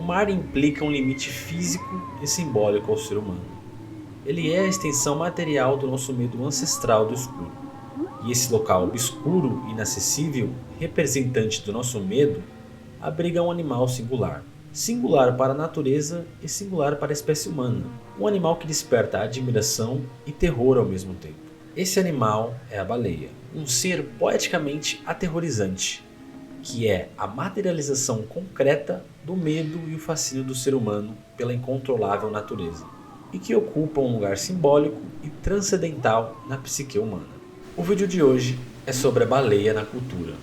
O mar implica um limite físico e simbólico ao ser humano. Ele é a extensão material do nosso medo ancestral do escuro. E esse local obscuro e inacessível, representante do nosso medo, abriga um animal singular. Singular para a natureza e singular para a espécie humana. Um animal que desperta admiração e terror ao mesmo tempo. Esse animal é a baleia. Um ser poeticamente aterrorizante, que é a materialização concreta do medo e o fascínio do ser humano pela incontrolável natureza, e que ocupa um lugar simbólico e transcendental na psique humana. O vídeo de hoje é sobre a baleia na cultura.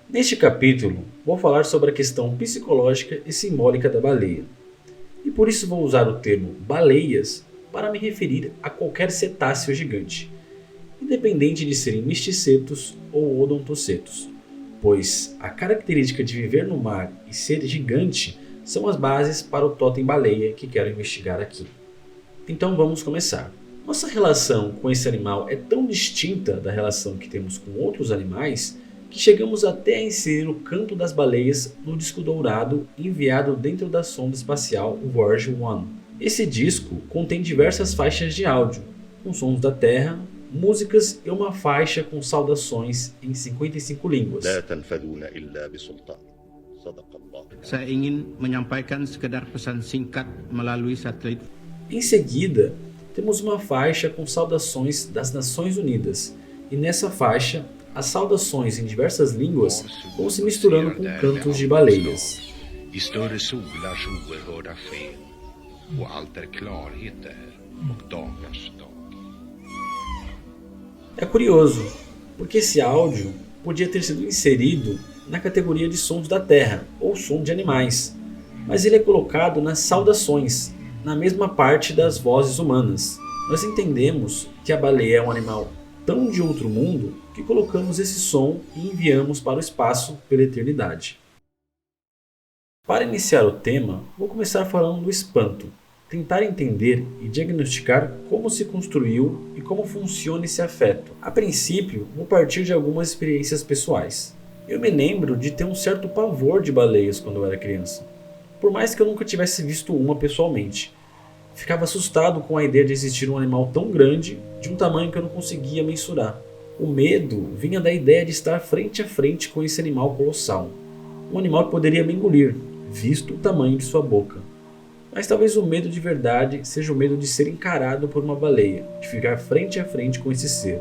Neste capítulo, vou falar sobre a questão psicológica e simbólica da baleia, e por isso vou usar o termo baleias para me referir a qualquer cetáceo gigante, independente de serem misticetos ou odontocetos, pois a característica de viver no mar e ser gigante são as bases para o totem baleia que quero investigar aqui. Então vamos começar. Nossa relação com esse animal é tão distinta da relação que temos com outros animais que chegamos até a inserir o canto das baleias no disco dourado enviado dentro da sonda espacial Voyager 1. Esse disco contém diversas faixas de áudio, com sons da Terra, músicas e uma faixa com saudações em 55 línguas. Saya ingin menyampaikan sekedar pesan singkat melalui satelit. Em seguida, temos uma faixa com saudações das Nações Unidas, e nessa faixa, as saudações em diversas línguas vão se misturando com cantos de baleias. É curioso, porque esse áudio podia ter sido inserido na categoria de sons da Terra ou som de animais, mas ele é colocado nas saudações, na mesma parte das vozes humanas. Nós entendemos que a baleia é um animal tão de outro mundo que colocamos esse som e enviamos para o espaço pela eternidade. Para iniciar o tema, vou começar falando do espanto, tentar entender e diagnosticar como se construiu e como funciona esse afeto. A princípio, vou partir de algumas experiências pessoais. Eu me lembro de ter um certo pavor de baleias quando eu era criança, por mais que eu nunca tivesse visto uma pessoalmente. Ficava assustado com a ideia de existir um animal tão grande, de um tamanho que eu não conseguia mensurar. O medo vinha da ideia de estar frente a frente com esse animal colossal. Um animal que poderia me engolir, visto o tamanho de sua boca. Mas talvez o medo de verdade seja o medo de ser encarado por uma baleia, de ficar frente a frente com esse ser,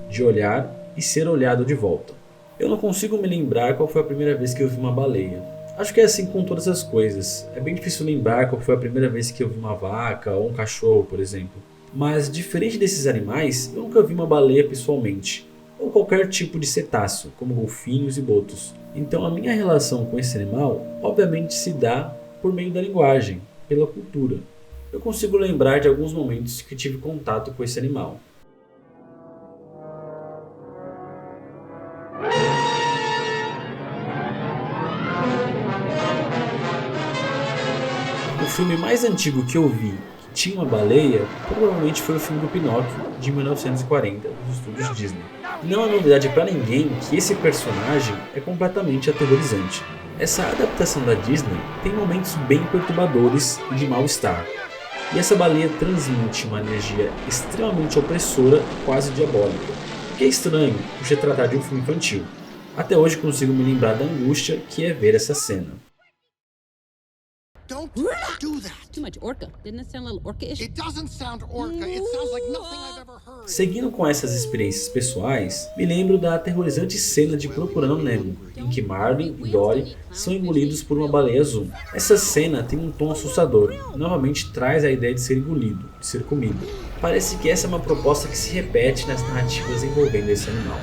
de olhar e ser olhado de volta. Eu não consigo me lembrar qual foi a primeira vez que eu vi uma baleia. Acho que é assim com todas as coisas. É bem difícil lembrar qual foi a primeira vez que eu vi uma vaca ou um cachorro, por exemplo. Mas, diferente desses animais, eu nunca vi uma baleia pessoalmente, ou qualquer tipo de cetáceo, como golfinhos e botos. Então a minha relação com esse animal, obviamente, se dá por meio da linguagem, pela cultura. Eu consigo lembrar de alguns momentos que tive contato com esse animal. O filme mais antigo que eu vi que tinha uma baleia provavelmente foi o filme do Pinóquio, de 1940, dos estúdios Disney. Não é novidade para ninguém que esse personagem é completamente aterrorizante. Essa adaptação da Disney tem momentos bem perturbadores e de mal-estar. E essa baleia transmite uma energia extremamente opressora e quase diabólica. O que é estranho por se tratar de um filme infantil. Até hoje consigo me lembrar da angústia que é ver essa cena. Don't do that. Too much orca. Didn't it sound a little orca-ish? It doesn't sound orca. It sounds like nothing I've ever heard. Seguindo com essas experiências pessoais, me lembro da aterrorizante cena de Procurando Nemo, em que Marlin e Dory são engolidos por uma baleia azul. Essa cena tem um tom assustador e novamente traz a ideia de ser engolido, de ser comido. Parece que essa é uma proposta que se repete nas narrativas envolvendo esse animal.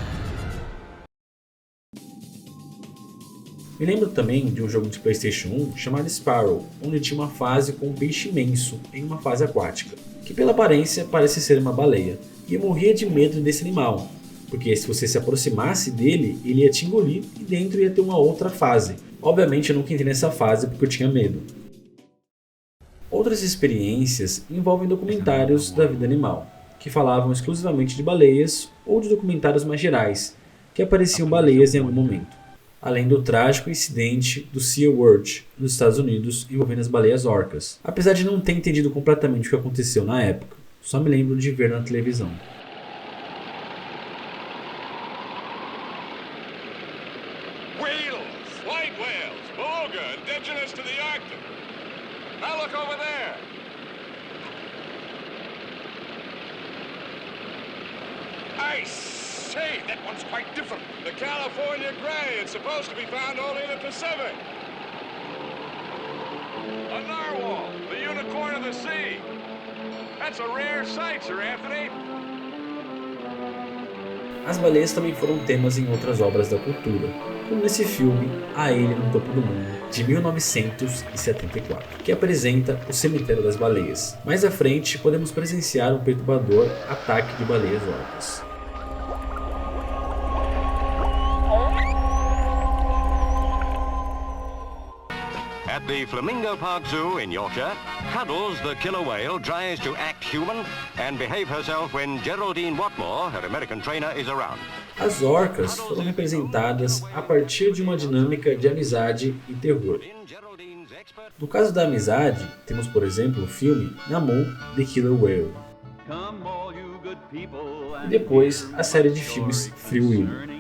Me lembro também de um jogo de PlayStation 1 chamado Sparrow, onde tinha uma fase com um peixe imenso em uma fase aquática, que pela aparência parece ser uma baleia, e eu morria de medo desse animal, porque se você se aproximasse dele, ele ia te engolir e dentro ia ter uma outra fase. Obviamente eu nunca entrei nessa fase porque eu tinha medo. Outras experiências envolvem documentários da vida animal, que falavam exclusivamente de baleias, ou de documentários mais gerais, que apareciam baleias em algum momento. Além do trágico incidente do SeaWorld nos Estados Unidos envolvendo as baleias orcas. Apesar de não ter entendido completamente o que aconteceu na época, só me lembro de ver na televisão. White whales, beluga, indigenous to the Arctic. Now look over there. I say, that one's quite different. The California gray, it's supposed to be found only in the Pacific. A narwhal, the unicorn of the sea. That's a rare sight, Sir Anthony. As baleias também foram temas em outras obras da cultura, como nesse filme A Ilha no Topo do Mundo, de 1974, que apresenta o cemitério das baleias. Mais à frente, podemos presenciar um perturbador ataque de baleias orcas. At the Flamingo Park Zoo in Yorkshire, Cuddles the killer whale tries to act human and behave herself when Geraldine Watmore, her American trainer, is around. As orcas foram representadas a partir de uma dinâmica de amizade e terror. No caso da amizade, temos por exemplo o filme Namor the Killer Whale. E depois a série de filmes Free Willy.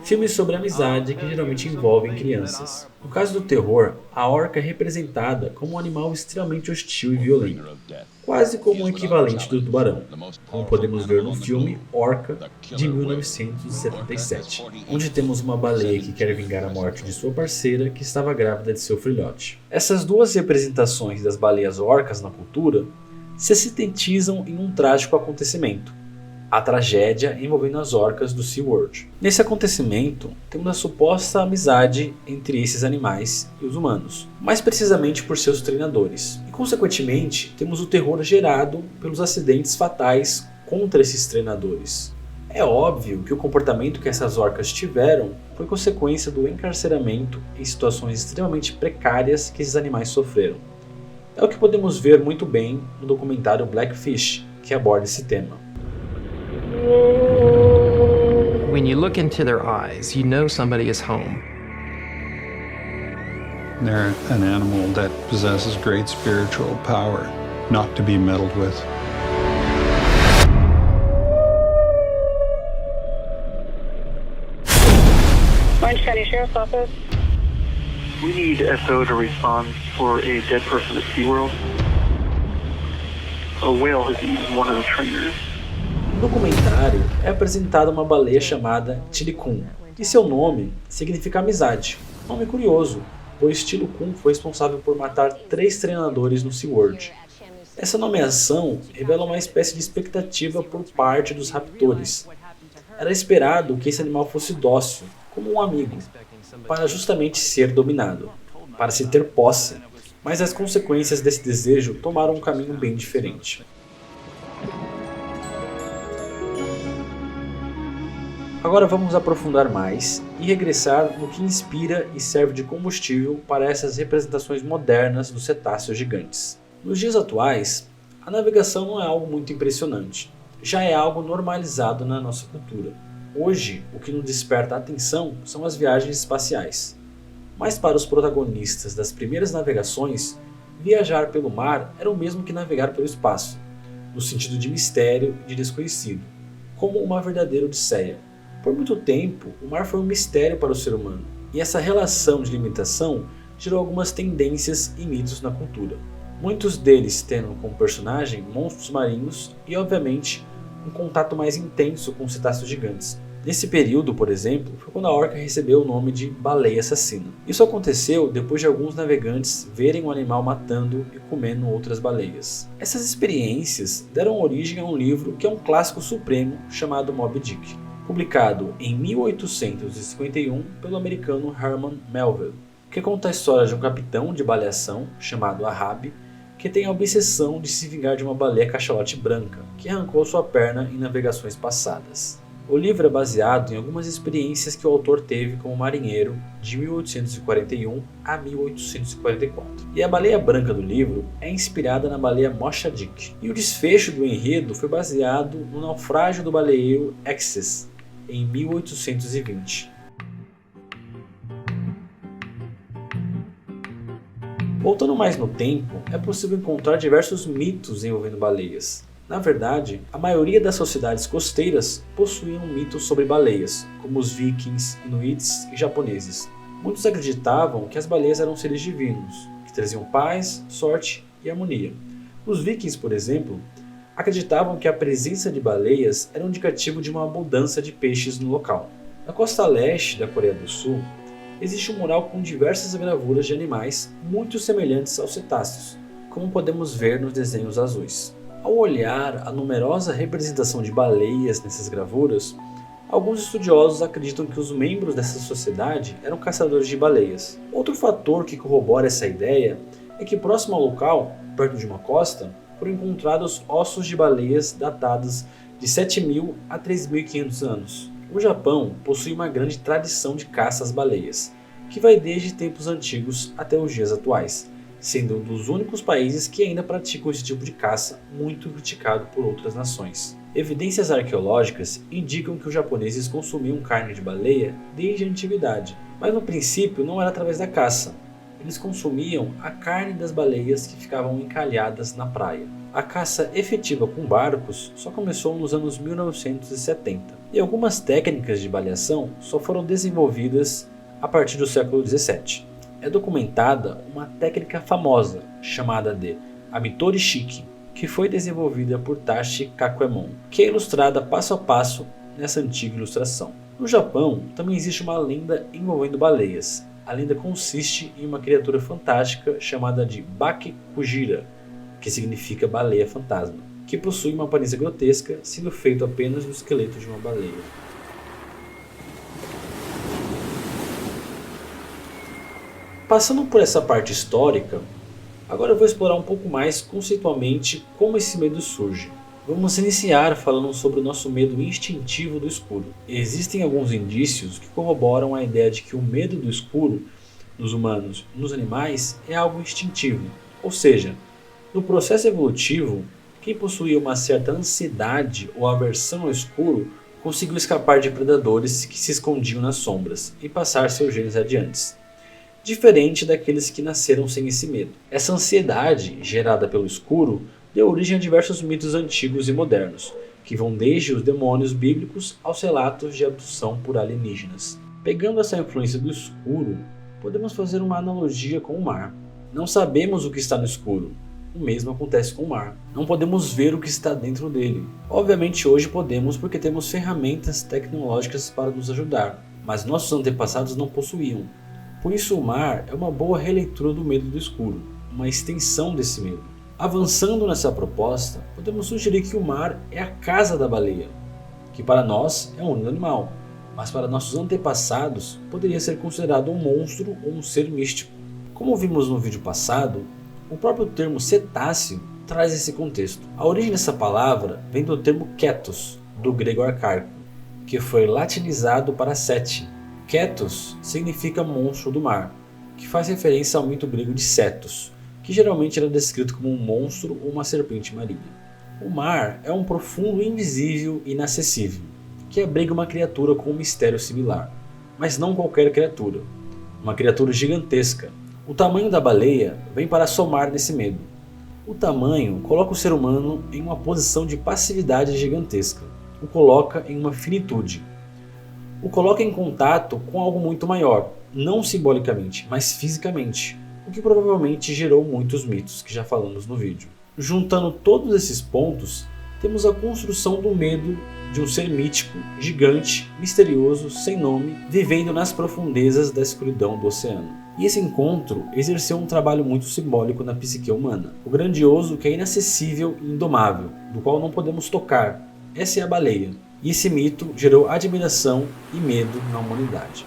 Filmes sobre amizade que geralmente envolvem crianças. No caso do terror, a orca é representada como um animal extremamente hostil e violento, quase como um equivalente do tubarão, como podemos ver no filme Orca, de 1977, onde temos uma baleia que quer vingar a morte de sua parceira que estava grávida de seu filhote. Essas duas representações das baleias orcas na cultura se sintetizam em um trágico acontecimento: a tragédia envolvendo as orcas do SeaWorld. Nesse acontecimento, temos a suposta amizade entre esses animais e os humanos, mais precisamente por seus treinadores. E, consequentemente, temos o terror gerado pelos acidentes fatais contra esses treinadores. É óbvio que o comportamento que essas orcas tiveram foi consequência do encarceramento em situações extremamente precárias que esses animais sofreram. É o que podemos ver muito bem no documentário Blackfish, que aborda esse tema. When you look into their eyes, you know somebody is home. They're an animal that possesses great spiritual power, not to be meddled with. Orange County Sheriff's Office. We need SO to respond for a dead person at SeaWorld. A whale has eaten one of the trainers. No documentário é apresentada uma baleia chamada Tilikum, e seu nome significa amizade. Nome curioso, pois Tilikum foi responsável por matar 3 treinadores no SeaWorld. Essa nomeação revela uma espécie de expectativa por parte dos raptores. Era esperado que esse animal fosse dócil, como um amigo, para justamente ser dominado, para se ter posse, mas as consequências desse desejo tomaram um caminho bem diferente. Agora vamos aprofundar mais e regressar no que inspira e serve de combustível para essas representações modernas dos cetáceos gigantes. Nos dias atuais, a navegação não é algo muito impressionante, já é algo normalizado na nossa cultura. Hoje, o que nos desperta a atenção são as viagens espaciais. Mas para os protagonistas das primeiras navegações, viajar pelo mar era o mesmo que navegar pelo espaço, no sentido de mistério e de desconhecido, como uma verdadeira odisseia. Por muito tempo, o mar foi um mistério para o ser humano, e essa relação de limitação gerou algumas tendências e mitos na cultura. Muitos deles tendo como personagem monstros marinhos e, obviamente, um contato mais intenso com os cetáceos gigantes. Nesse período, por exemplo, foi quando a orca recebeu o nome de baleia assassina. Isso aconteceu depois de alguns navegantes verem o animal matando e comendo outras baleias. Essas experiências deram origem a um livro que é um clássico supremo chamado Moby Dick, publicado em 1851 pelo americano Herman Melville, que conta a história de um capitão de baleação chamado Ahab, que tem a obsessão de se vingar de uma baleia cachalote branca que arrancou sua perna em navegações passadas. O livro é baseado em algumas experiências que o autor teve como marinheiro de 1841 a 1844. E a baleia branca do livro é inspirada na baleia Mossadeq. E o desfecho do enredo foi baseado no naufrágio do baleeiro Excess, em 1820. Voltando mais no tempo, é possível encontrar diversos mitos envolvendo baleias. Na verdade, a maioria das sociedades costeiras possuíam mitos sobre baleias, como os vikings, inuits e japoneses. Muitos acreditavam que as baleias eram seres divinos, que traziam paz, sorte e harmonia. Os vikings, por exemplo, acreditavam que a presença de baleias era um indicativo de uma abundância de peixes no local. Na costa leste da Coreia do Sul, existe um mural com diversas gravuras de animais muito semelhantes aos cetáceos, como podemos ver nos desenhos azuis. Ao olhar a numerosa representação de baleias nessas gravuras, alguns estudiosos acreditam que os membros dessa sociedade eram caçadores de baleias. Outro fator que corrobora essa ideia é que próximo ao local, perto de uma costa, foram encontrados ossos de baleias datados de 7.000 a 3.500 anos. O Japão possui uma grande tradição de caça às baleias, que vai desde tempos antigos até os dias atuais, sendo um dos únicos países que ainda praticam esse tipo de caça, muito criticado por outras nações. Evidências arqueológicas indicam que os japoneses consumiam carne de baleia desde a antiguidade, mas no princípio não era através da caça. Eles consumiam a carne das baleias que ficavam encalhadas na praia. A caça efetiva com barcos só começou nos anos 1970, e algumas técnicas de baleação só foram desenvolvidas a partir do século 17. É documentada uma técnica famosa chamada de Amitori Shiki, que foi desenvolvida por Tashi Kakuemon, que é ilustrada passo a passo nessa antiga ilustração. No Japão, também existe uma lenda envolvendo baleias. A lenda consiste em uma criatura fantástica chamada de Bake Kujira, que significa baleia fantasma, que possui uma aparência grotesca, sendo feito apenas do esqueleto de uma baleia. Passando por essa parte histórica, agora eu vou explorar um pouco mais conceitualmente como esse medo surge. Vamos iniciar falando sobre o nosso medo instintivo do escuro. Existem alguns indícios que corroboram a ideia de que o medo do escuro, nos humanos e nos animais, é algo instintivo. Ou seja, no processo evolutivo, quem possuía uma certa ansiedade ou aversão ao escuro conseguiu escapar de predadores que se escondiam nas sombras e passar seus genes adiante, diferente daqueles que nasceram sem esse medo. Essa ansiedade, gerada pelo escuro, deu origem a diversos mitos antigos e modernos, que vão desde os demônios bíblicos aos relatos de abdução por alienígenas. Pegando essa influência do escuro, podemos fazer uma analogia com o mar. Não sabemos o que está no escuro. O mesmo acontece com o mar. Não podemos ver o que está dentro dele. Obviamente hoje podemos porque temos ferramentas tecnológicas para nos ajudar, mas nossos antepassados não possuíam. Por isso o mar é uma boa releitura do medo do escuro, uma extensão desse medo. Avançando nessa proposta, podemos sugerir que o mar é a casa da baleia, que para nós é um lindo animal, mas para nossos antepassados poderia ser considerado um monstro ou um ser místico. Como vimos no vídeo passado, o próprio termo cetáceo traz esse contexto. A origem dessa palavra vem do termo ketos, do grego arcaico, que foi latinizado para sete. Ketos significa monstro do mar, que faz referência ao mito grego de Cetos, que geralmente era descrito como um monstro ou uma serpente marinha. O mar é um profundo invisível e inacessível, que abriga uma criatura com um mistério similar, mas não qualquer criatura, uma criatura gigantesca. O tamanho da baleia vem para somar nesse medo. O tamanho coloca o ser humano em uma posição de passividade gigantesca, o coloca em uma finitude, o coloca em contato com algo muito maior, não simbolicamente, mas fisicamente, o que provavelmente gerou muitos mitos que já falamos no vídeo. Juntando todos esses pontos, temos a construção do medo de um ser mítico, gigante, misterioso, sem nome, vivendo nas profundezas da escuridão do oceano. E esse encontro exerceu um trabalho muito simbólico na psique humana. O grandioso que é inacessível e indomável, do qual não podemos tocar. Essa é a baleia. E esse mito gerou admiração e medo na humanidade.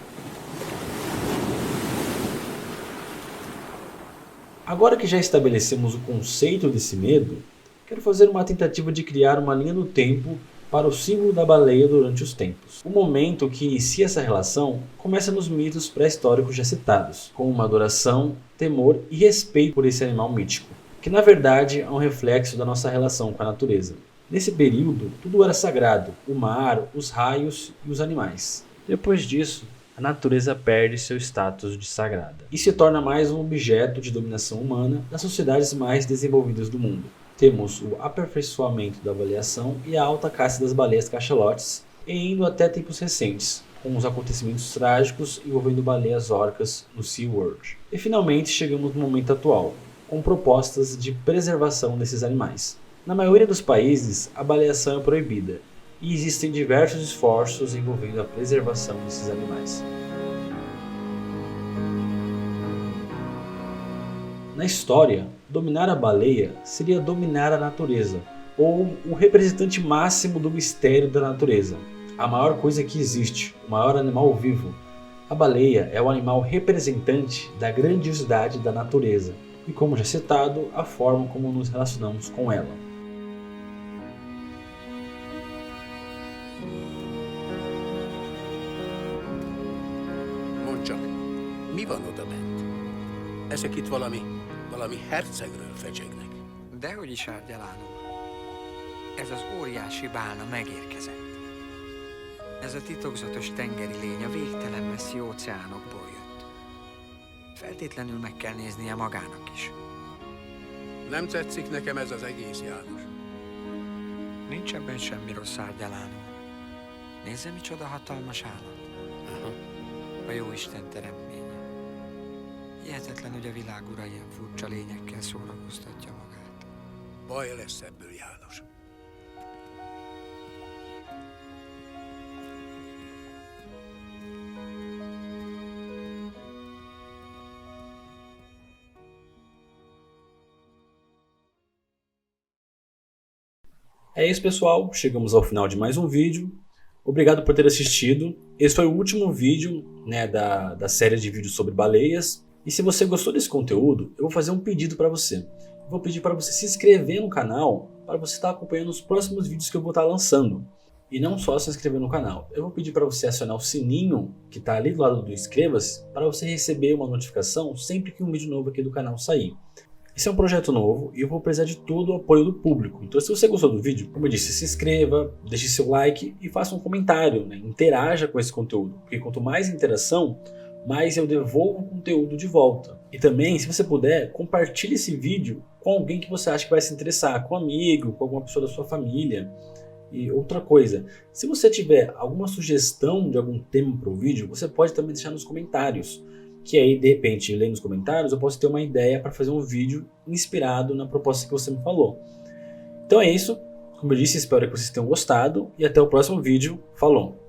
Agora que já estabelecemos o conceito desse medo, quero fazer uma tentativa de criar uma linha do tempo para o símbolo da baleia durante os tempos. O momento que inicia essa relação começa nos mitos pré-históricos já citados, com uma adoração, temor e respeito por esse animal mítico, que na verdade é um reflexo da nossa relação com a natureza. Nesse período, tudo era sagrado, o mar, os raios e os animais. Depois disso, a natureza perde seu status de sagrada e se torna mais um objeto de dominação humana das sociedades mais desenvolvidas do mundo. Temos o aperfeiçoamento da avaliação e a alta caça das baleias cachalotes, e indo até tempos recentes, com os acontecimentos trágicos envolvendo baleias orcas no SeaWorld. E finalmente chegamos no momento atual, com propostas de preservação desses animais. Na maioria dos países, a baleação é proibida, e existem diversos esforços envolvendo a preservação desses animais. Na história, dominar a baleia seria dominar a natureza, ou o representante máximo do mistério da natureza, a maior coisa que existe, o maior animal vivo. A baleia é o animal representante da grandiosidade da natureza, e como já citado, a forma como nos relacionamos com ela. Mondd csak, mi van oda bent? Ezek itt valami hercegről fecsegnek. Dehogy is, Árgyalán úr. Ez az óriási bálna megérkezett. Ez a titokzatos tengeri lény a végtelen messzi óceánokból jött. Feltétlenül meg kell néznie magának is. Nem tetszik nekem ez az egész, János. Nincs ebben semmi rossz, Árgyalán úr. Nézze, micsoda hatalmas állat. A jóisten teremtménye. Hihetetlen, hogy a világ ura ilyen furcsa lényekkel szórakoztatja magát. Baj lesz ebből, János. É isso, pessoal, chegamos ao final de mais um vídeo. Obrigado por ter assistido. Esse foi o último vídeo, da série de vídeos sobre baleias. E se você gostou desse conteúdo, eu vou fazer um pedido para você. Eu vou pedir para você se inscrever no canal para você estar acompanhando os próximos vídeos que eu vou estar lançando. E não só se inscrever no canal. Eu vou pedir para você acionar o sininho que está ali do lado do inscreva-se para você receber uma notificação sempre que um vídeo novo aqui do canal sair. Esse é um projeto novo e eu vou precisar de todo o apoio do público. Então se você gostou do vídeo, como eu disse, se inscreva, deixe seu like e faça um comentário, interaja com esse conteúdo. Porque quanto mais interação, mais eu devolvo o conteúdo de volta. E também, se você puder, compartilhe esse vídeo com alguém que você acha que vai se interessar, com um amigo, com alguma pessoa da sua família. E outra coisa, se você tiver alguma sugestão de algum tema para o vídeo, você pode também deixar nos comentários. Que aí, de repente, lendo os comentários, eu posso ter uma ideia para fazer um vídeo inspirado na proposta que você me falou. Então é isso. Como eu disse, espero que vocês tenham gostado e até o próximo vídeo. Falou!